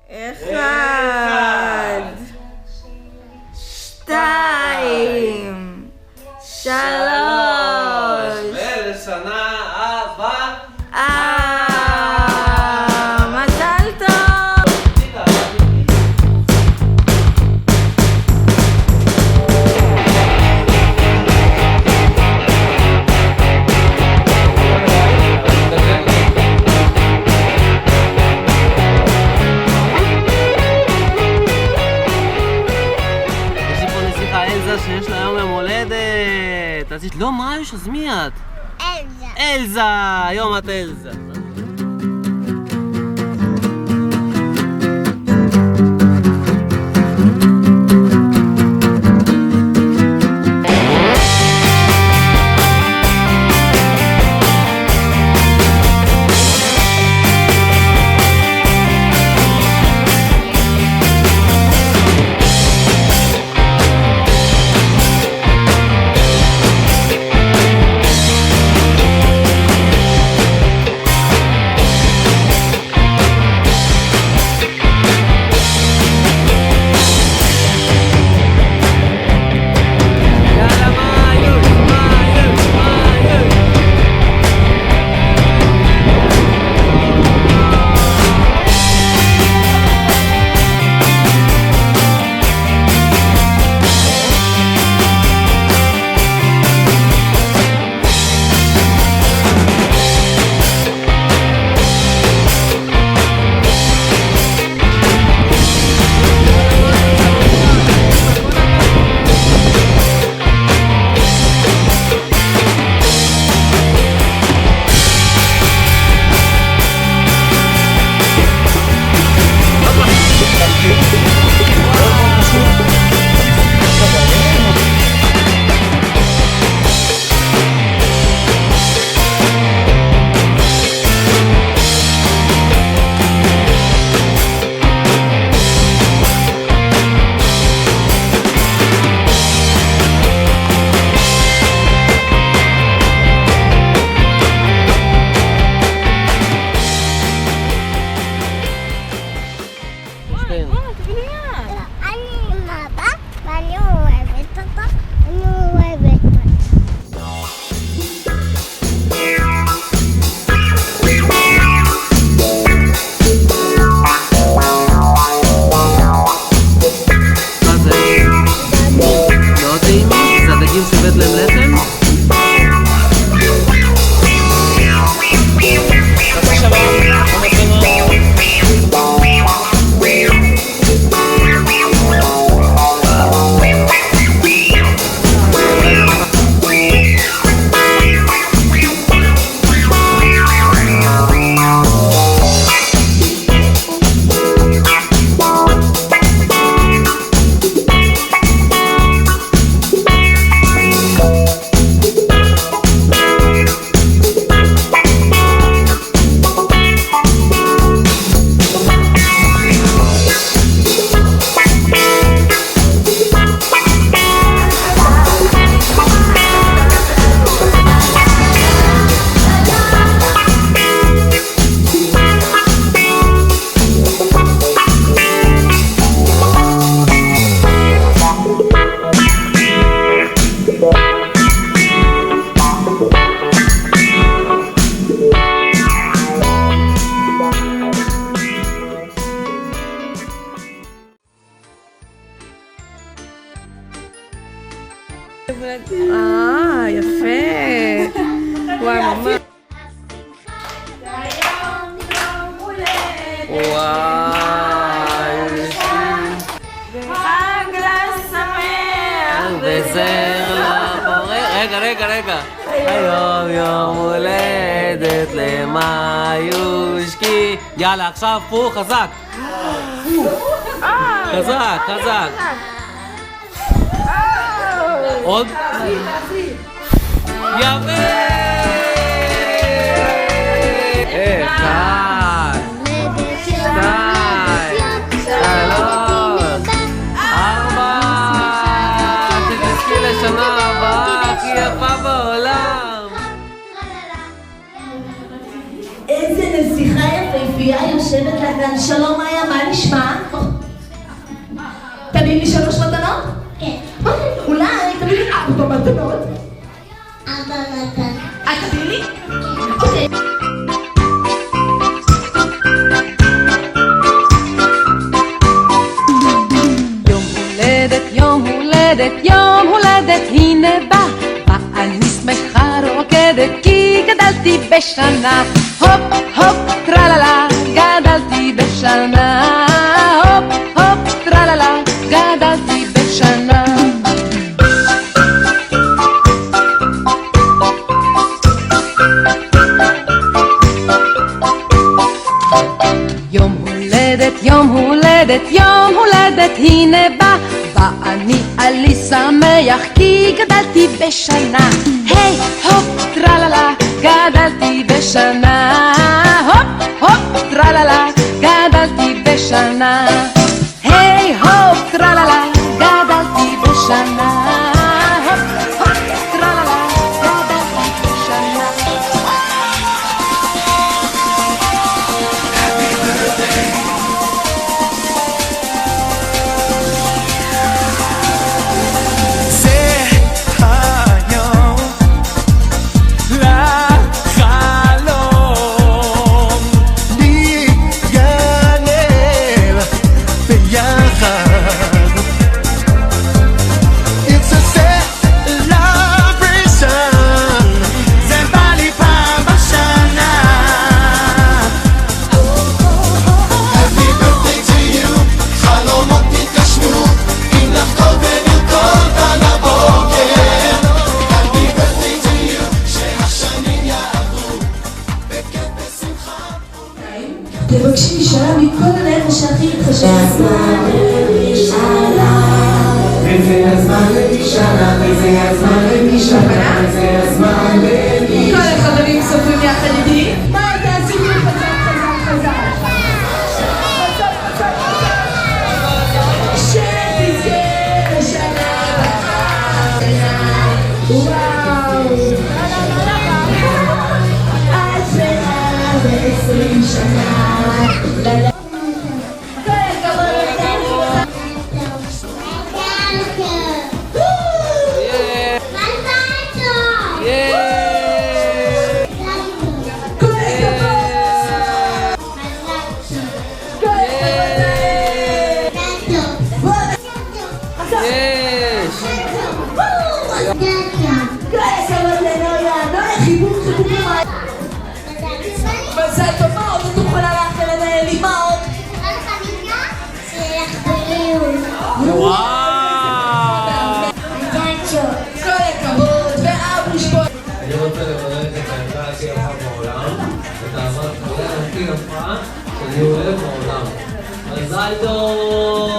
אחד, שתיים, שלוש, ולשנה הבאה. מזל טוב. שיש לה היום יום הולדת. אז לא, מה יש? אז מי את? אלזה. אלזה! היום את אלזה. יפה. וואי, ממש. וואי. חג לשמח וזר לבורא. רגע. היום יום הולדת למיושקי. יאללה, עכשיו פו חזק. חזק. עוד? יפה! אחד, שתיים, שלוש, ארבע. תזכי לשנה הבאה הכי יפה בעולם. היפהפייה יושבת לה כאן. שלום מאיה, מה נשמע? תביא לי 3 מתנות? כן. אולי תביא לי 4 מתנות. 4 מתנות. תביא לי? אוקיי. יום הולדת, יום הולדת, הנה בא, ואני שמחה רוקדת כי גדלתי בשנה. הופ הופ טרללה, גדלתי בשנה. הופ הופ טרללה, גדלתי בשנה. יום הולדת, יום הולדת, יום הולדת, הנה בא, ואני עלי שמח כי גדלתי בשנה. היי הופ טרללה, גדלתי בשנה. הופ הופ טרללה, גדלתי בשנה. היי הופ טרללה, גדלתי בשנה. הופ הופ טרללה, גדלתי בשנה. זה היום לחלום להיגאל ביחד. It's a celebration, זה בא לי פעם בשנה. Happy birthday to you, חלומות תתגשמו, אם נחגוג ונרקוד על הבוקר. Happy birthday to you, שהשנים יעברו בכיף ושמחה. תבקשי משאלה מכל הלב שהכי חשוב. וזה הזמן למשאלה, וזה הזמן למשאלה, וזה הזמן למשאלה. כל החברים סופרים יחד איתי. מה תעשי לי חזק חזק חזק. שתזכה לשנה הבאה. וואו. אז 120 שנה. כל הכבוד לכם. כל הכבוד לנויה. נויה, חיבוק חיבוקים. מזל טוב, מה עוד את יכולה לאחל לי? מה עוד? וואו! כל הכבוד, ואבוש פה. אני רוצה לברך את העמדה הכי יפה בעולם, את האהבת חולה הכי יפה שאני אוהב בעולם. מזל טוב!